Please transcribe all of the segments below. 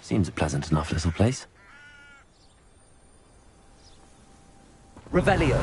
Seems a pleasant enough little place. Revelio.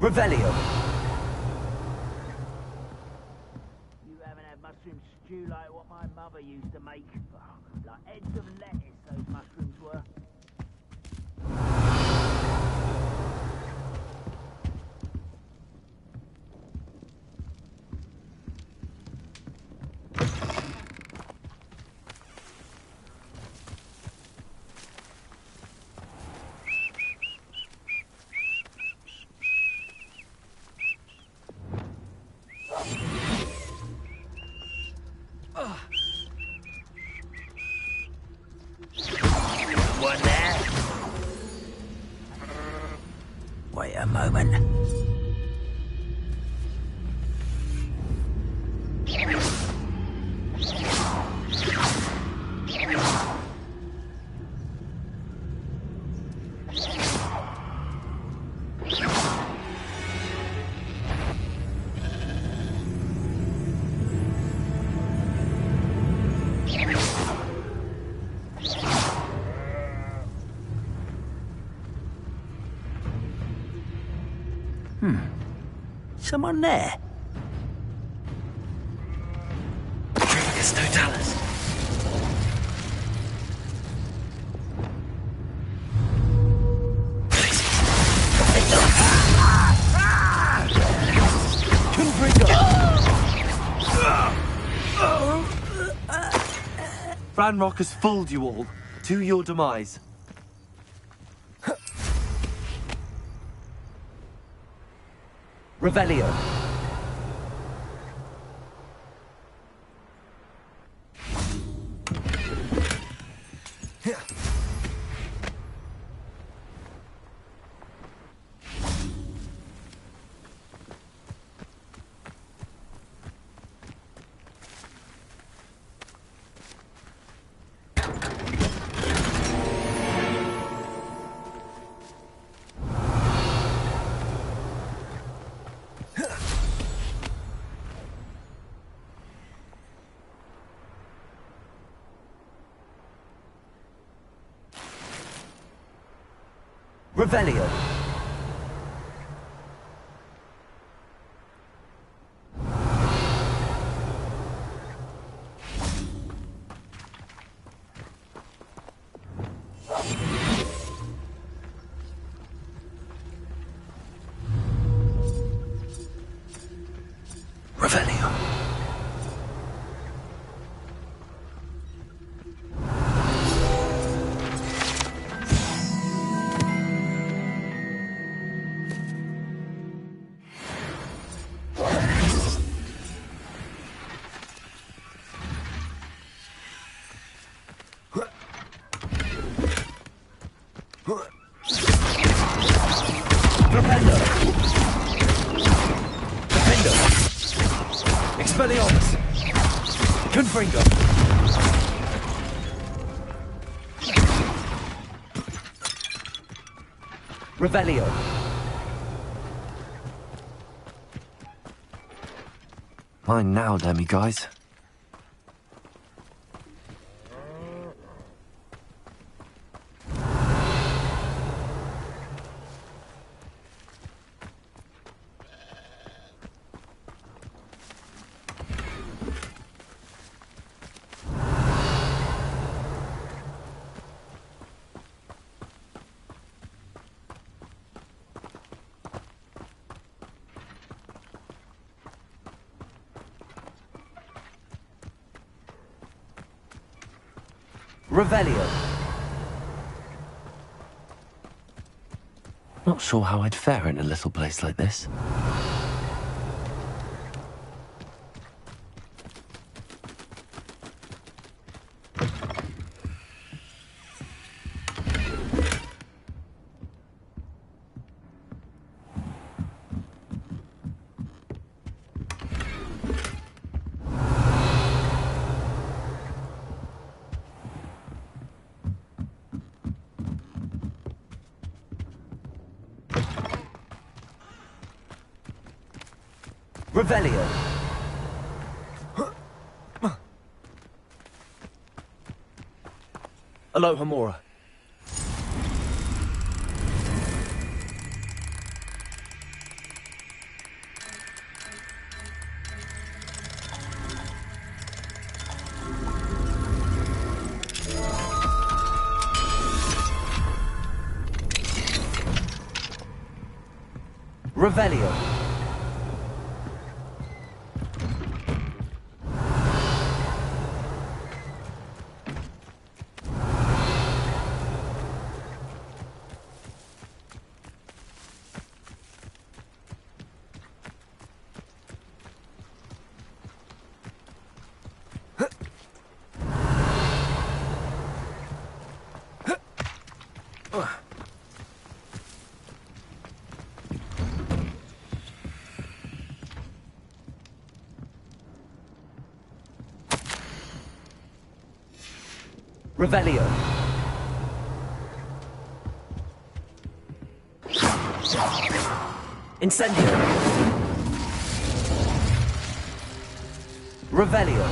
Revelio. You haven't had mushroom stew like what my mother used to make. Like heads of lettuce, those mushrooms were. One there. Wait a moment. Someone there? Trifficus Totalis. Ranrock has fooled you all. To your demise. Revelio. Revelio. Revelio. Propendo. Propendo. Expelliarmus. Confringo. Revelio. Mine now, demi-guys. Revelio. Not sure how I'd fare in a little place like this. Revelio. Aloha Mora. Revelio. Revelio. Incendio. Revelio.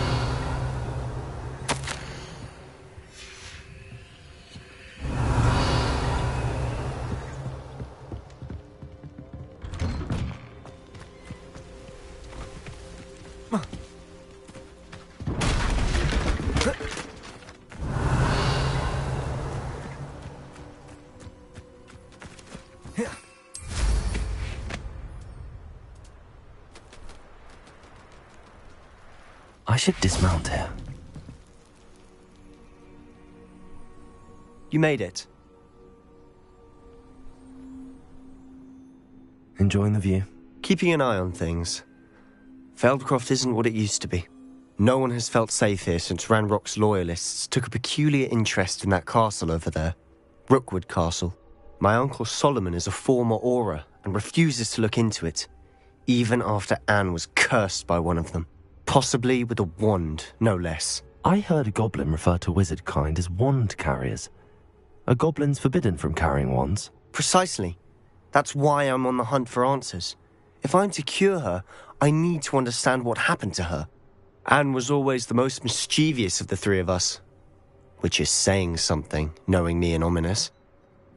I should dismount here. You made it. Enjoying the view? Keeping an eye on things. Feldcroft isn't what it used to be. No one has felt safe here since Ranrock's loyalists took a peculiar interest in that castle over there. Rookwood Castle. My uncle Solomon is a former Auror and refuses to look into it, even after Anne was cursed by one of them. Possibly with a wand, no less. I heard a goblin refer to wizard kind as wand carriers. Are goblins forbidden from carrying wands? Precisely. That's why I'm on the hunt for answers. If I'm to cure her, I need to understand what happened to her. Anne was always the most mischievous of the three of us. Which is saying something, knowing me and Ominis.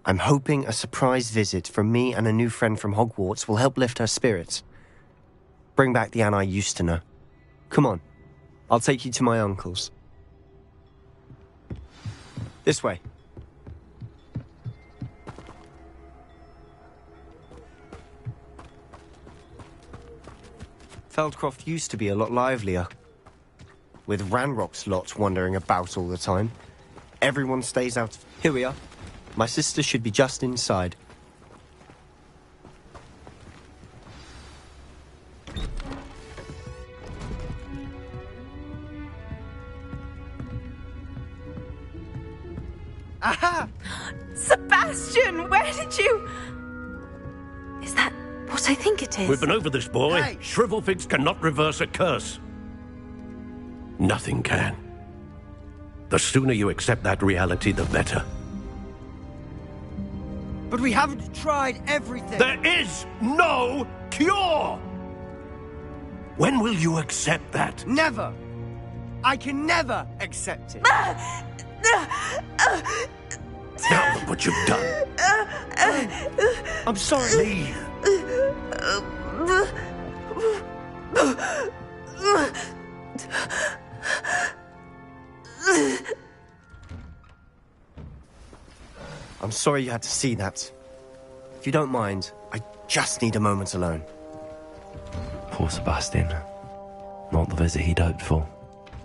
I'm hoping a surprise visit from me and a new friend from Hogwarts will help lift her spirits. Bring back the Anne I used to know. Come on, I'll take you to my uncle's. This way. Feldcroft used to be a lot livelier. With Ranrock's lot wandering about all the time. Everyone stays out. Here we are. My sister should be just inside. Aha! Sebastian, where did you... Is that what I think it is? We've been over this, boy. Hey. Shrivelfigs cannot reverse a curse. Nothing can. The sooner you accept that reality, the better. But we haven't tried everything. There is no cure! When will you accept that? Never. I can never accept it. Now look what you've done. I'm sorry. Leave. I'm sorry you had to see that. If you don't mind, I just need a moment alone. Poor Sebastian. Not the visit he'd hoped for.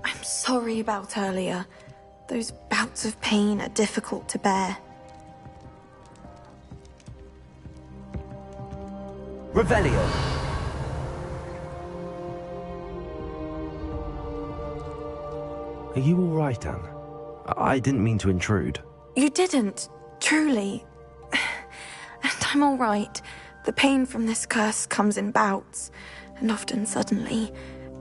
I'm sorry about earlier. Those bouts of pain are difficult to bear. Revelio. Are you all right, Anne? I didn't mean to intrude. You didn't, truly. And I'm all right. The pain from this curse comes in bouts, and often suddenly.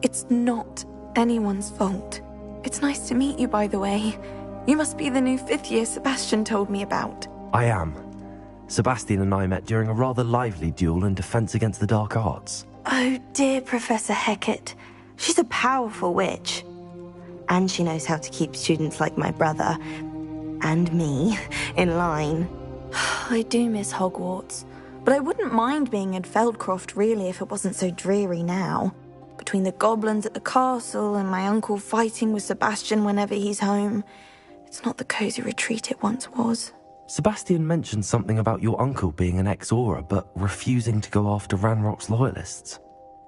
It's not anyone's fault. It's nice to meet you, by the way. You must be the new 5th year Sebastian told me about. I am. Sebastian and I met during a rather lively duel in Defense Against the Dark Arts. Oh, dear Professor Hecat. She's a powerful witch. And she knows how to keep students like my brother, and me, in line. I do miss Hogwarts, but I wouldn't mind being in Feldcroft, really, if it wasn't so dreary now. Between the goblins at the castle and my uncle fighting with Sebastian whenever he's home, it's not the cozy retreat it once was. Sebastian mentioned something about your uncle being an ex-Auror, but refusing to go after Ranrock's loyalists.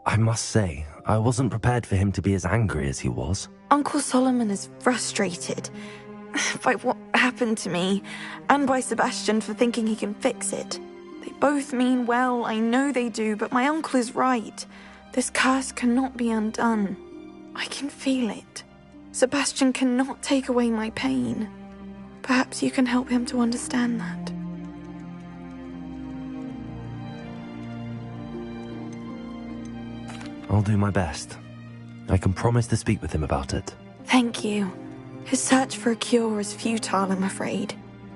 I must say, I wasn't prepared for him to be as angry as he was. Uncle Solomon is frustrated by what happened to me, and by Sebastian for thinking he can fix it. They both mean well, I know they do, but my uncle is right. This curse cannot be undone. I can feel it. Sebastian cannot take away my pain. Perhaps you can help him to understand that. I'll do my best. I can promise to speak with him about it. Thank you. His search for a cure is futile, I'm afraid.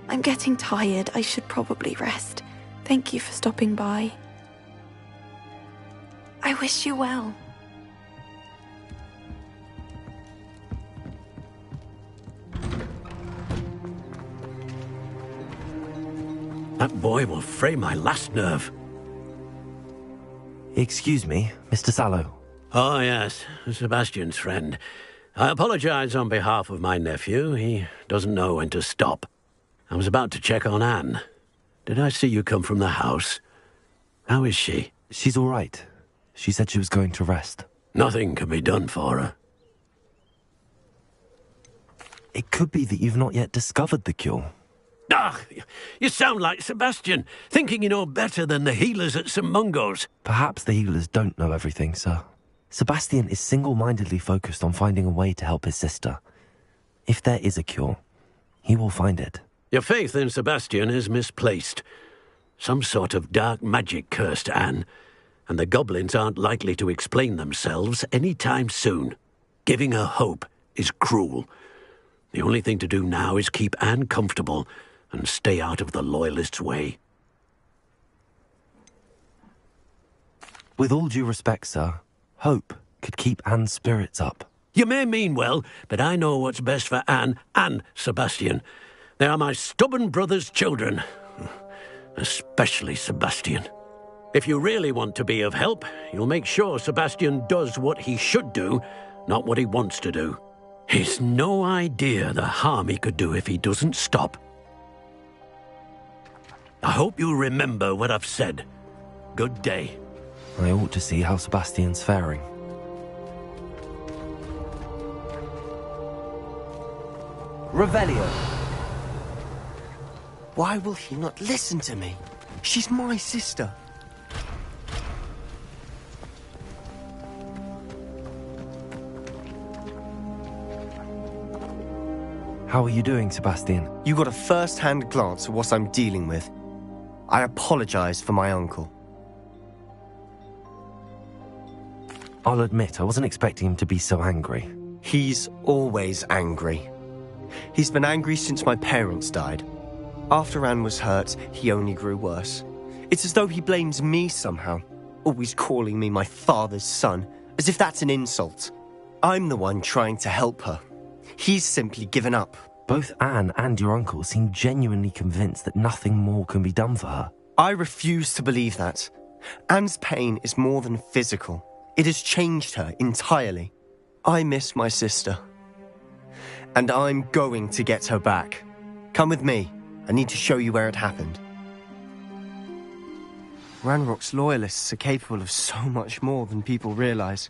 I'm getting tired. I should probably rest. Thank you for stopping by. I wish you well. That boy will fray my last nerve. Excuse me, Mr. Sallow. Oh, yes, Sebastian's friend. I apologize on behalf of my nephew. He doesn't know when to stop. I was about to check on Anne. Did I see you come from the house? How is she? She's all right. She said she was going to rest. Nothing can be done for her. It could be that you've not yet discovered the cure. Ah, you sound like Sebastian, thinking you know better than the healers at St. Mungo's. Perhaps the healers don't know everything, sir. Sebastian is single-mindedly focused on finding a way to help his sister. If there is a cure, he will find it. Your faith in Sebastian is misplaced. Some sort of dark magic cursed Anne, and the goblins aren't likely to explain themselves any time soon. Giving her hope is cruel. The only thing to do now is keep Anne comfortable and stay out of the Loyalists' way. With all due respect, sir, hope could keep Anne's spirits up. You may mean well, but I know what's best for Anne and Sebastian. They are my stubborn brother's children. Especially Sebastian. If you really want to be of help, you'll make sure Sebastian does what he should do, not what he wants to do. He's no idea the harm he could do if he doesn't stop. I hope you remember what I've said. Good day. I ought to see how Sebastian's faring. Revelio. Why will he not listen to me? She's my sister. How are you doing, Sebastian? You got a first-hand glance at what I'm dealing with. I apologize for my uncle. I'll admit, I wasn't expecting him to be so angry. He's always angry. He's been angry since my parents died. After Anne was hurt, he only grew worse. It's as though he blames me somehow, always calling me my father's son, as if that's an insult. I'm the one trying to help her. He's simply given up. Both Anne and your uncle seem genuinely convinced that nothing more can be done for her. I refuse to believe that. Anne's pain is more than physical. It has changed her entirely. I miss my sister. And I'm going to get her back. Come with me. I need to show you where it happened. Ranrock's loyalists are capable of so much more than people realize.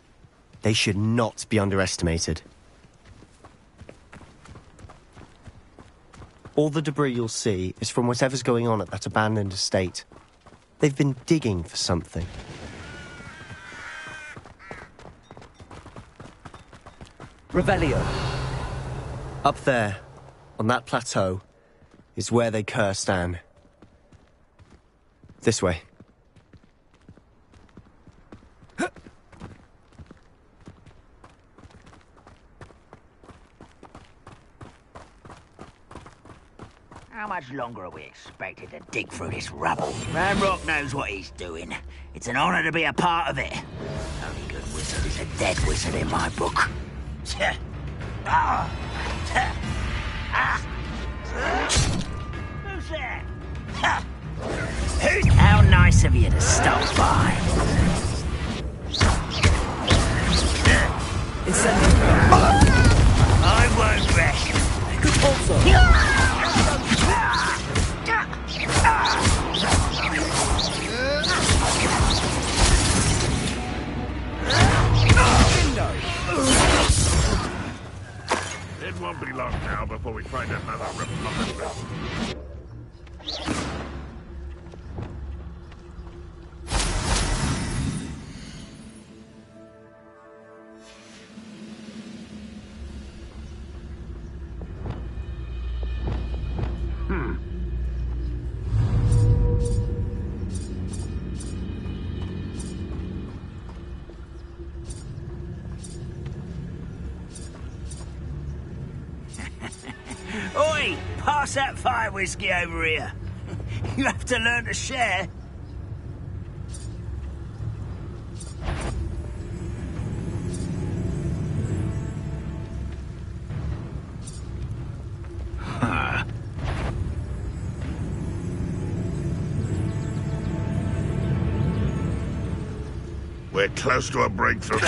They should not be underestimated. All the debris you'll see is from whatever's going on at that abandoned estate. They've been digging for something. Revelio. Up there, on that plateau, is where they cursed Anne. This way. How much longer are we expected to dig through this rubble? Ranrock knows what he's doing. It's an honor to be a part of it. Only good wizard is a dead wizard in my book. Who's there? How nice of you to stop by. I won't rest. Good also. It won't be long now before we find another Republic. Oi! Pass that fire whiskey over here. You have to learn to share. We're close to a breakthrough.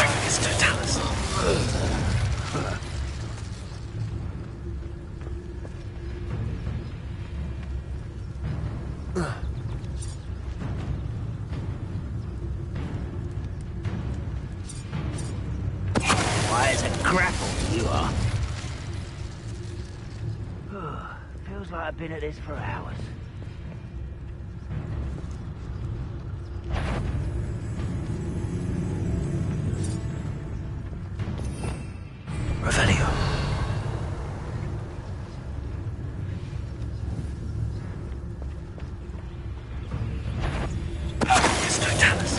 Why, it's a grapple, you are. Feels like I've been at this for hours. Revelio. It's Totalis.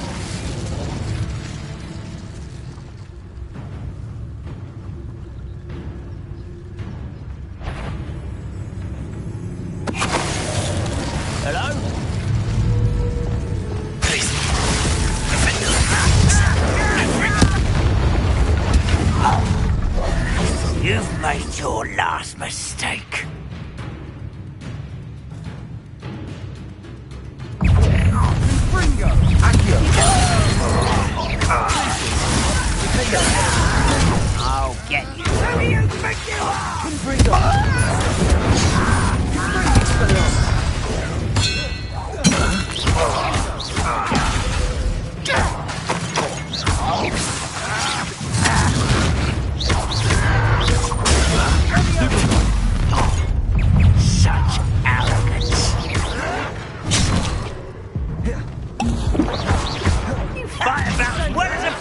Hello? Please. You've made your last mistake. I'll get you. Who do you think you are? Such arrogance. You fight about as well as a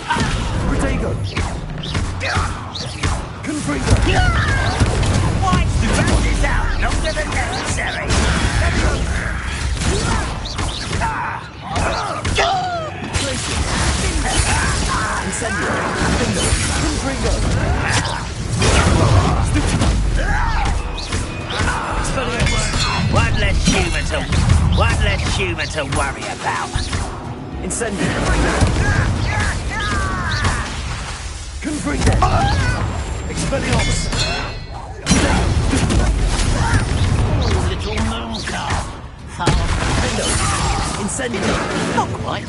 Why drag this out longer than necessary? One less human to worry about. Incendio. Confringo. Expelliarmus. Little moon calf. Incendio. Not quite.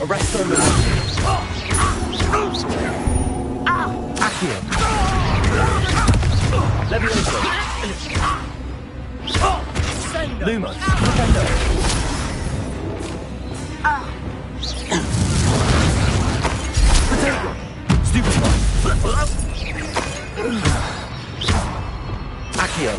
Arresto. Accio. Levioso. Lumos. Defendo. Stupefy. Accio.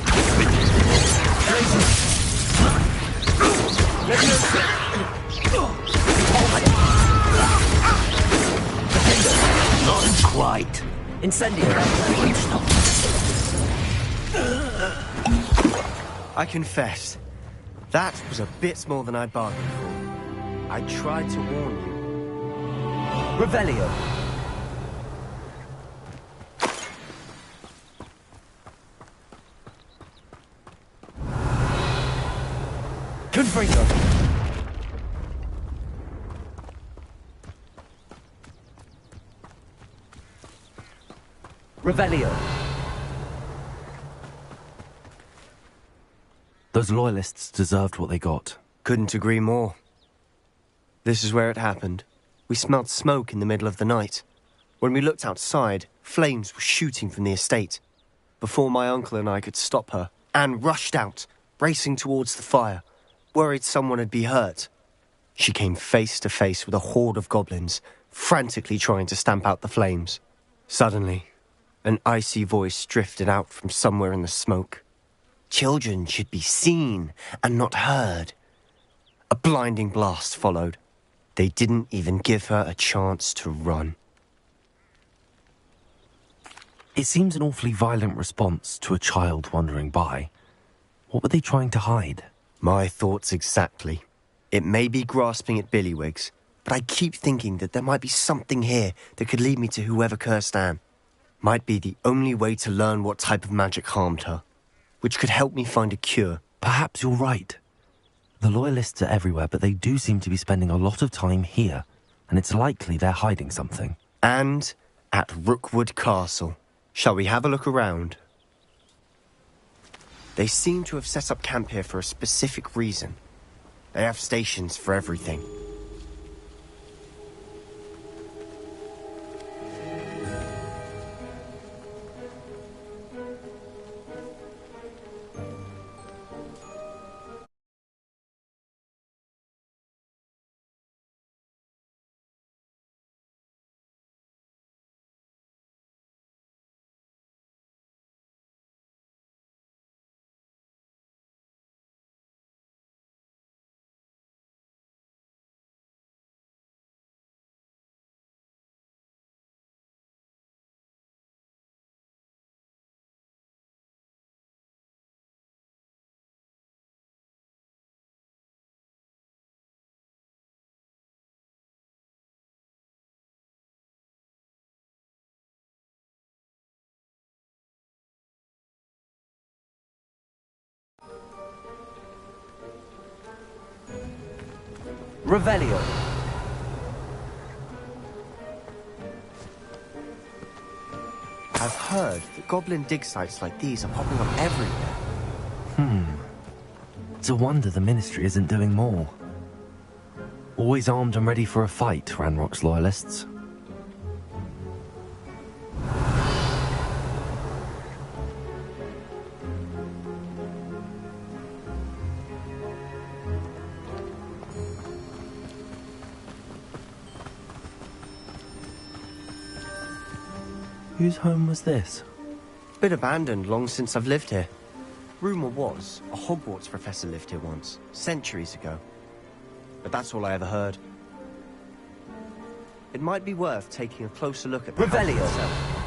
Not quite. Incendio. I confess, that was a bit more than I bargained for. I tried to warn you. Revelio. Confringo. Revelio. Those loyalists deserved what they got. Couldn't agree more. This is where it happened. We smelled smoke in the middle of the night. When we looked outside, flames were shooting from the estate. Before my uncle and I could stop her, Anne rushed out, racing towards the fire, worried someone had been hurt. She came face to face with a horde of goblins, frantically trying to stamp out the flames. Suddenly, an icy voice drifted out from somewhere in the smoke. Children should be seen and not heard. A blinding blast followed. They didn't even give her a chance to run. It seems an awfully violent response to a child wandering by. What were they trying to hide? My thoughts exactly. It may be grasping at Billywigs, but I keep thinking that there might be something here that could lead me to whoever cursed Anne. Might be the only way to learn what type of magic harmed her, which could help me find a cure. Perhaps you're right. The Loyalists are everywhere, but they do seem to be spending a lot of time here, and it's likely they're hiding something. And at Rookwood Castle. Shall we have a look around? They seem to have set up camp here for a specific reason. They have stations for everything. Revelio. I've heard that goblin dig sites like these are popping up everywhere. It's a wonder the Ministry isn't doing more. Always armed and ready for a fight, Ranrock's Loyalists. Whose home was this? Been abandoned long since I've lived here. Rumour was, a Hogwarts professor lived here once, centuries ago. But that's all I ever heard. It might be worth taking a closer look at the house Revelio. itself.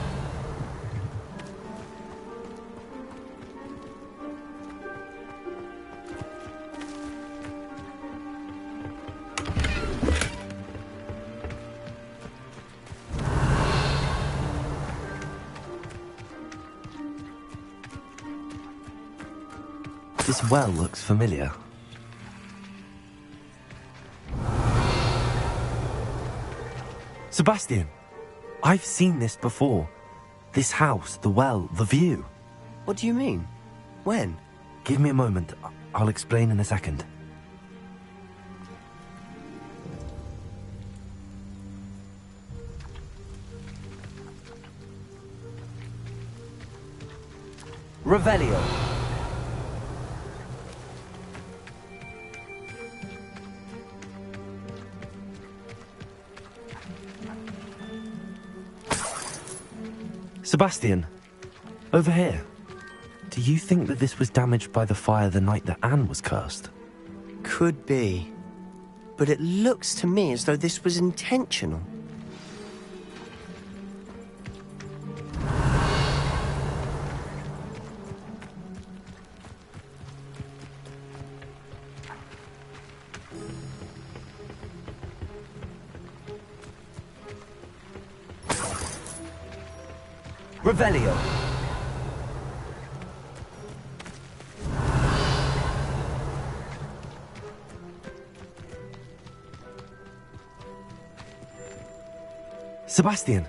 This well looks familiar. Sebastian! I've seen this before. This house, the well, the view. What do you mean? When? Give me a moment. I'll explain in a second. Revelio. Sebastian, over here. Do you think that this was damaged by the fire the night that Anne was cursed? Could be. But it looks to me as though this was intentional. Revelio. Sebastian,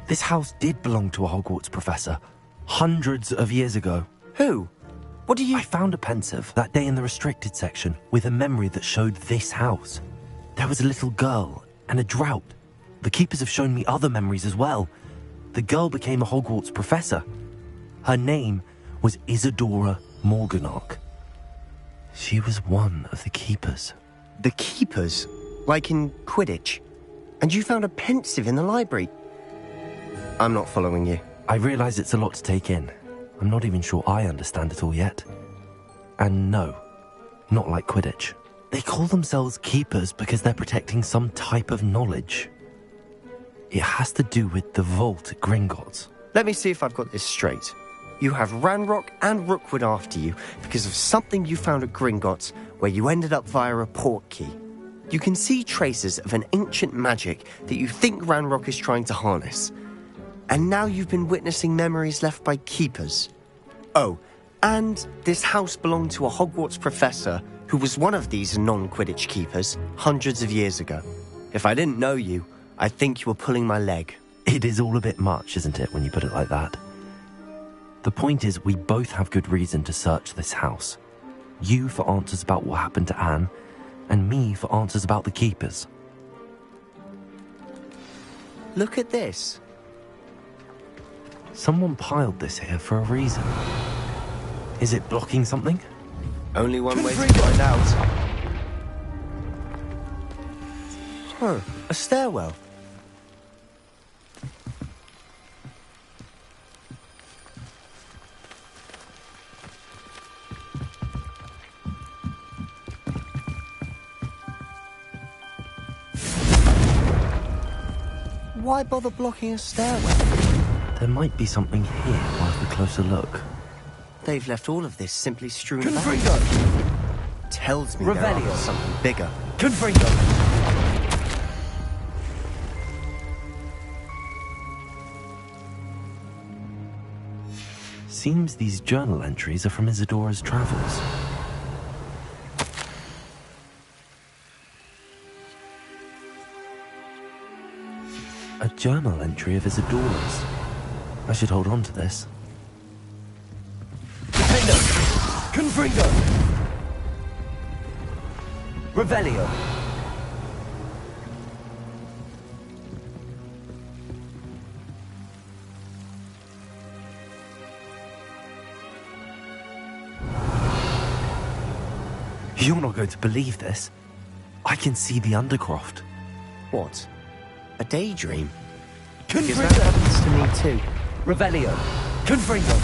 this house did belong to a Hogwarts professor, hundreds of years ago. Who? What do you... I found a pensive that day in the restricted section with a memory that showed this house. There was a little girl and a drought. The keepers have shown me other memories as well. The girl became a Hogwarts professor. Her name was Isadora Morganach. She was one of the keepers. The keepers? Like in Quidditch? And you found a pensive in the library? I'm not following you. I realize it's a lot to take in. I'm not even sure I understand it all yet. And no, not like Quidditch. They call themselves keepers because they're protecting some type of knowledge. It has to do with the vault at Gringotts. Let me see if I've got this straight. You have Ranrock and Rookwood after you because of something you found at Gringotts where you ended up via a portkey. You can see traces of an ancient magic that you think Ranrock is trying to harness. And now you've been witnessing memories left by keepers. Oh, and this house belonged to a Hogwarts professor who was one of these non-Quidditch keepers hundreds of years ago. If I didn't know you, I think you were pulling my leg. It is all a bit much, isn't it, when you put it like that? The point is, we both have good reason to search this house. You for answers about what happened to Anne, and me for answers about the keepers. Look at this. Someone piled this here for a reason. Is it blocking something? Only one way to find out. Huh, a stairwell. Why bother blocking a stairwell? There might be something here worth a closer look. They've left all of this simply strewn about. Confringo. Tells me they're Revelio. after something bigger. Confringo. Seems these journal entries are from Isadora's travels. A journal entry of Isadora's. I should hold on to this. Defendo. Confringo. Revelio. You're not going to believe this. I can see the Undercroft. What? A daydream? Because that Confringo. happens to me too. Revelio. Confringo.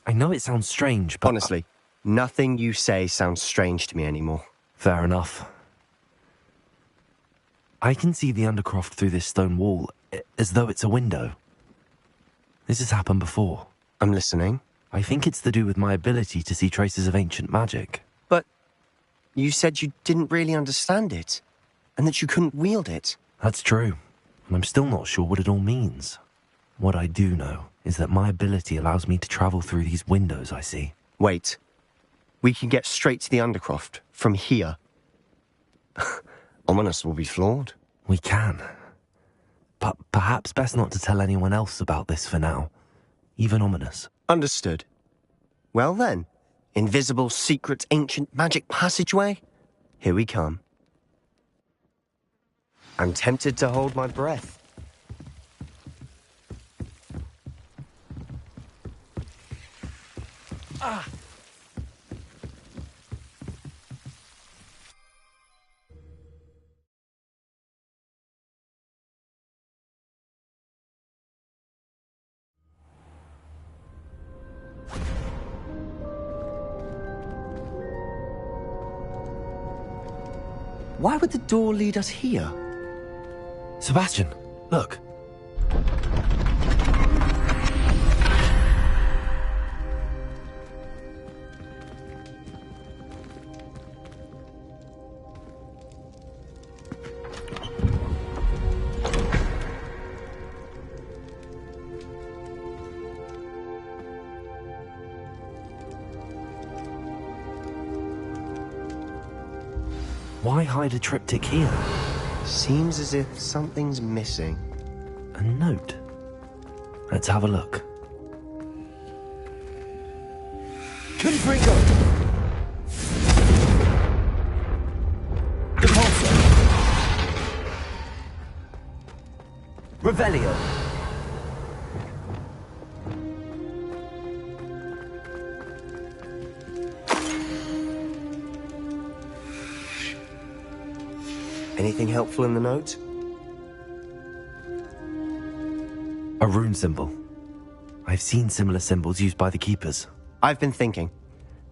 I know it sounds strange, but... Honestly, nothing you say sounds strange to me anymore. Fair enough. I can see the Undercroft through this stone wall, as though it's a window. This has happened before. I'm listening. I think it's to do with my ability to see traces of ancient magic. But you said you didn't really understand it, and that you couldn't wield it. That's true, and I'm still not sure what it all means. What I do know is that my ability allows me to travel through these windows I see. Wait. We can get straight to the Undercroft from here. Ominous will be flawed. We can. But perhaps best not to tell anyone else about this for now. Even Ominous. Understood. Well then, invisible, secret, ancient magic passageway? Here we come. I'm tempted to hold my breath. Why would the door lead us here? Sebastian, look. Why hide a triptych here? Seems as if something's missing. A note. Let's have a look. Confringo! Depulso! Revelio! Anything helpful in the note? A rune symbol. I've seen similar symbols used by the keepers. I've been thinking.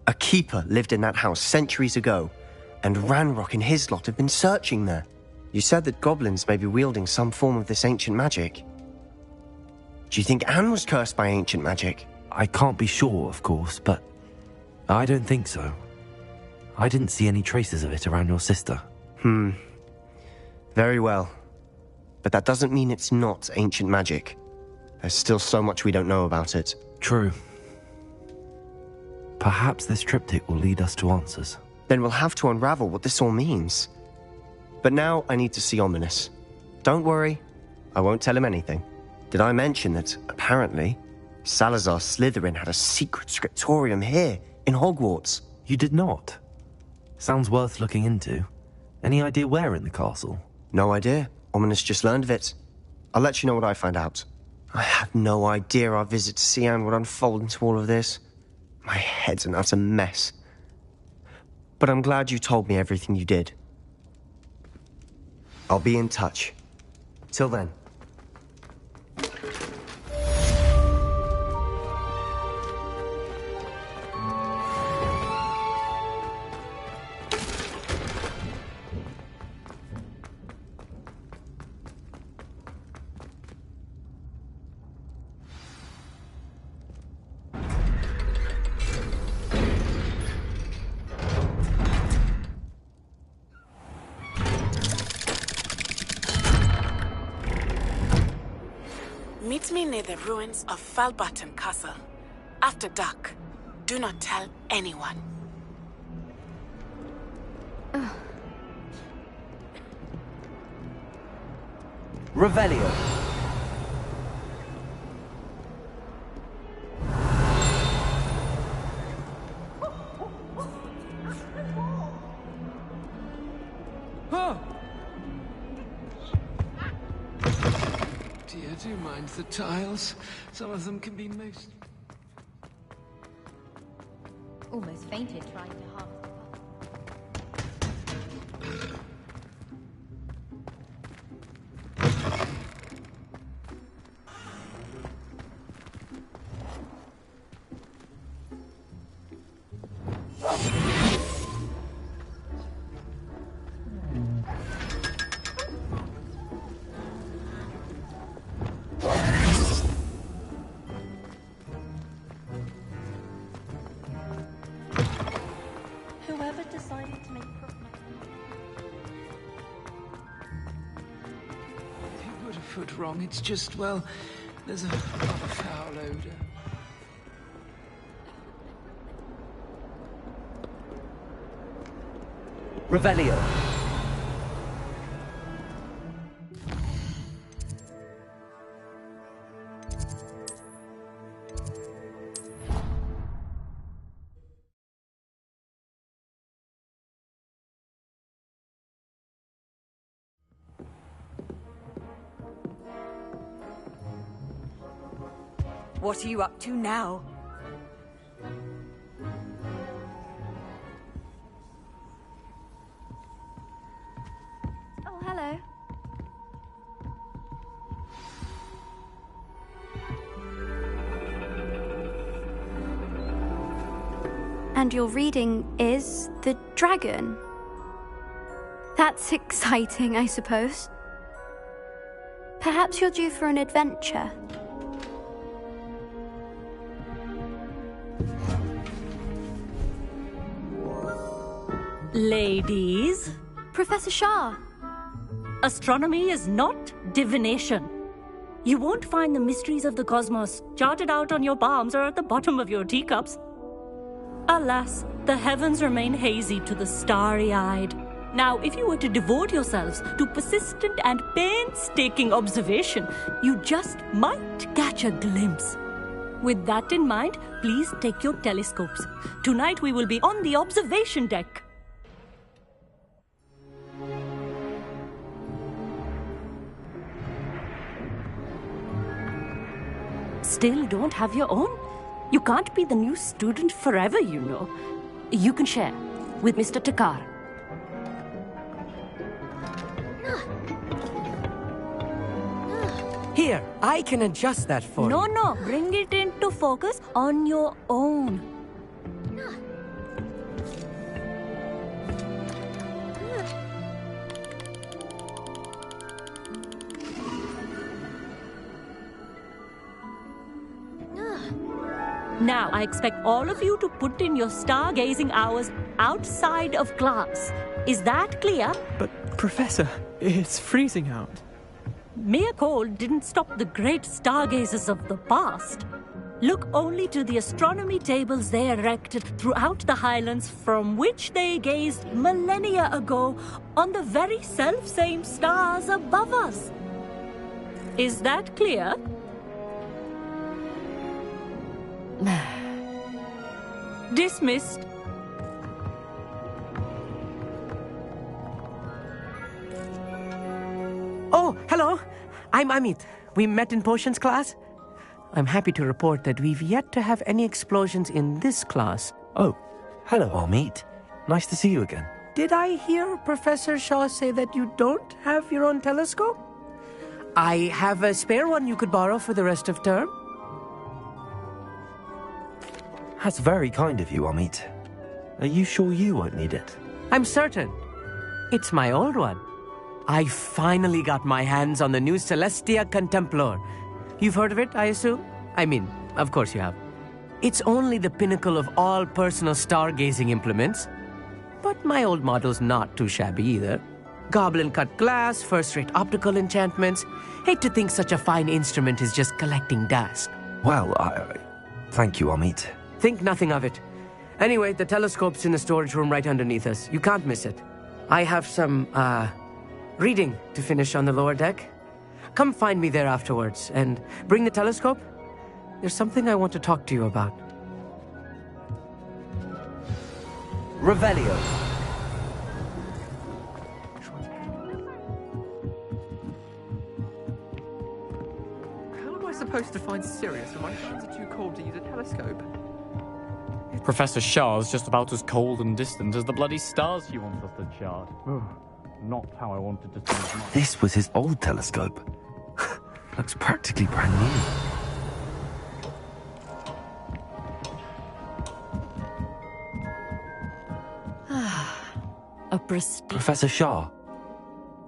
A keeper lived in that house centuries ago, and Ranrock and his lot have been searching there. You said that goblins may be wielding some form of this ancient magic. Do you think Anne was cursed by ancient magic? I can't be sure, of course, but I don't think so. I didn't see any traces of it around your sister. Very well. But that doesn't mean it's not ancient magic. There's still so much we don't know about it. True. Perhaps this triptych will lead us to answers. Then we'll have to unravel what this all means. But now I need to see Ominis. Don't worry, I won't tell him anything. Did I mention that, apparently, Salazar Slytherin had a secret scriptorium here, in Hogwarts? You did not? Sounds worth looking into. Any idea where in the castle? No idea. Ominis just learned of it. I'll let you know what I find out. I had no idea our visit to Cian would unfold into all of this. My head's an utter mess. But I'm glad you told me everything you did. I'll be in touch. Till then. Meet me near the ruins of Falbaton Castle. After dark. Do not tell anyone. Revelio! Do you mind the tiles? Some of them can be most... Almost fainted trying to harm whoever decided to make You put a foot wrong. It's just, well, there's a rather foul odor. Revelio! What are you up to now? Oh, hello. And your reading is The Dragon. That's exciting, I suppose. Perhaps you're due for an adventure. Ladies. Professor Shah. Astronomy is not divination. You won't find the mysteries of the cosmos charted out on your palms or at the bottom of your teacups. Alas, the heavens remain hazy to the starry-eyed. Now, if you were to devote yourselves to persistent and painstaking observation, you just might catch a glimpse. With that in mind, please take your telescopes. Tonight we will be on the observation deck. Still don't have your own? You can't be the new student forever, you know. You can share with Mr. Takar. Here, I can adjust that for you. No, bring it into focus on your own. Now, I expect all of you to put in your stargazing hours outside of class. Is that clear? But, Professor, it's freezing out. Mere cold didn't stop the great stargazers of the past. Look only to the astronomy tables they erected throughout the highlands from which they gazed millennia ago on the very self-same stars above us. Is that clear? Dismissed. Oh, hello. I'm Amit. We met in potions class. I'm happy to report that we've yet to have any explosions in this class. Oh, hello, Amit. Nice to see you again. Did I hear Professor Shaw say that you don't have your own telescope? I have a spare one you could borrow for the rest of term. That's very kind of you, Amit. Are you sure you won't need it? I'm certain. It's my old one. I finally got my hands on the new Celestia Contemplar. You've heard of it, I assume? I mean, of course you have. It's only the pinnacle of all personal stargazing implements. But my old model's not too shabby either. Goblin-cut glass, first-rate optical enchantments. Hate to think such a fine instrument is just collecting dust. Well, thank you, Amit. Think nothing of it. Anyway, the telescope's in the storage room right underneath us. You can't miss it. I have some, reading to finish on the lower deck. Come find me there afterwards, and bring the telescope. There's something I want to talk to you about. Revelio. How am I supposed to find Sirius when my hands are too cold to use a telescope? Professor Shah's just about as cold and distant as the bloody stars you want us to chart. Not how I wanted to see mine. This was his old telescope. Looks practically brand new. A prestige. Professor Shah,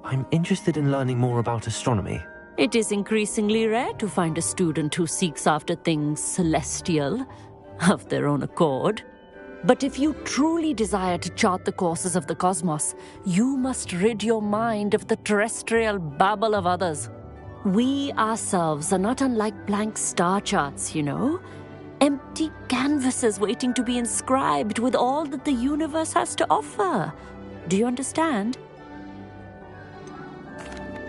I'm interested in learning more about astronomy. It is increasingly rare to find a student who seeks after things celestial of their own accord. But if you truly desire to chart the courses of the cosmos, you must rid your mind of the terrestrial babble of others. We ourselves are not unlike blank star charts, you know. Empty canvases waiting to be inscribed with all that the universe has to offer. Do you understand?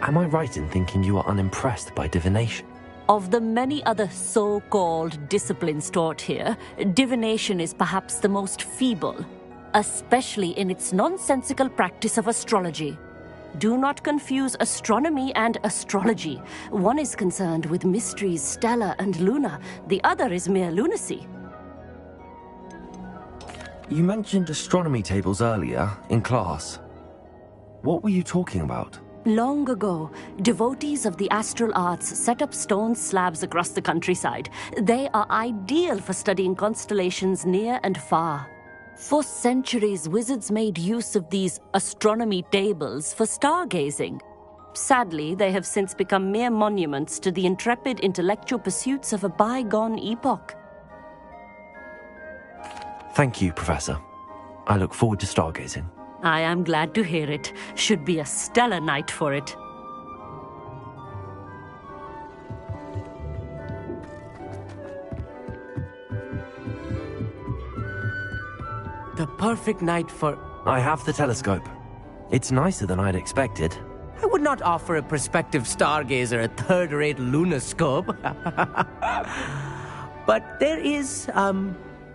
Am I right in thinking you are unimpressed by divination? Of the many other so-called disciplines taught here, divination is perhaps the most feeble, especially in its nonsensical practice of astrology. Do not confuse astronomy and astrology. One is concerned with mysteries stellar and lunar, the other is mere lunacy. You mentioned astronomy tables earlier, in class. What were you talking about? Long ago, devotees of the astral arts set up stone slabs across the countryside. They are ideal for studying constellations near and far. For centuries, wizards made use of these astronomy tables for stargazing. Sadly, they have since become mere monuments to the intrepid intellectual pursuits of a bygone epoch. Thank you, Professor. I look forward to stargazing. I am glad to hear it. Should be a stellar night for it. The perfect night for... I have the telescope. It's nicer than I'd expected. I would not offer a prospective stargazer a third-rate lunoscope. But there is,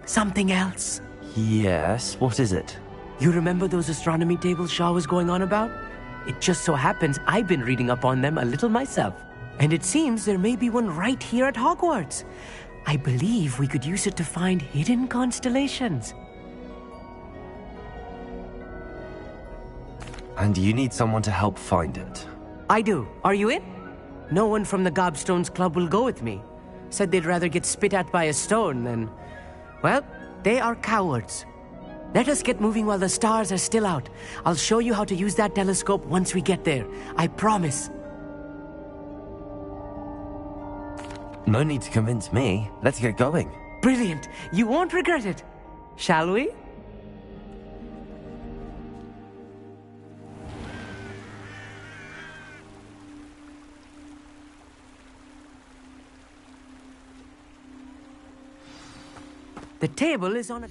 something else. Yes, what is it? You remember those astronomy tables Shaw was going on about? It just so happens I've been reading up on them a little myself. And it seems there may be one right here at Hogwarts. I believe we could use it to find hidden constellations. And you need someone to help find it. I do. Are you in? No one from the Gobstones Club will go with me. Said they'd rather get spit at by a stone than... Well, they are cowards. Let us get moving while the stars are still out. I'll show you how to use that telescope once we get there. I promise. No need to convince me. Let's get going. Brilliant. You won't regret it. Shall we? The table is on a...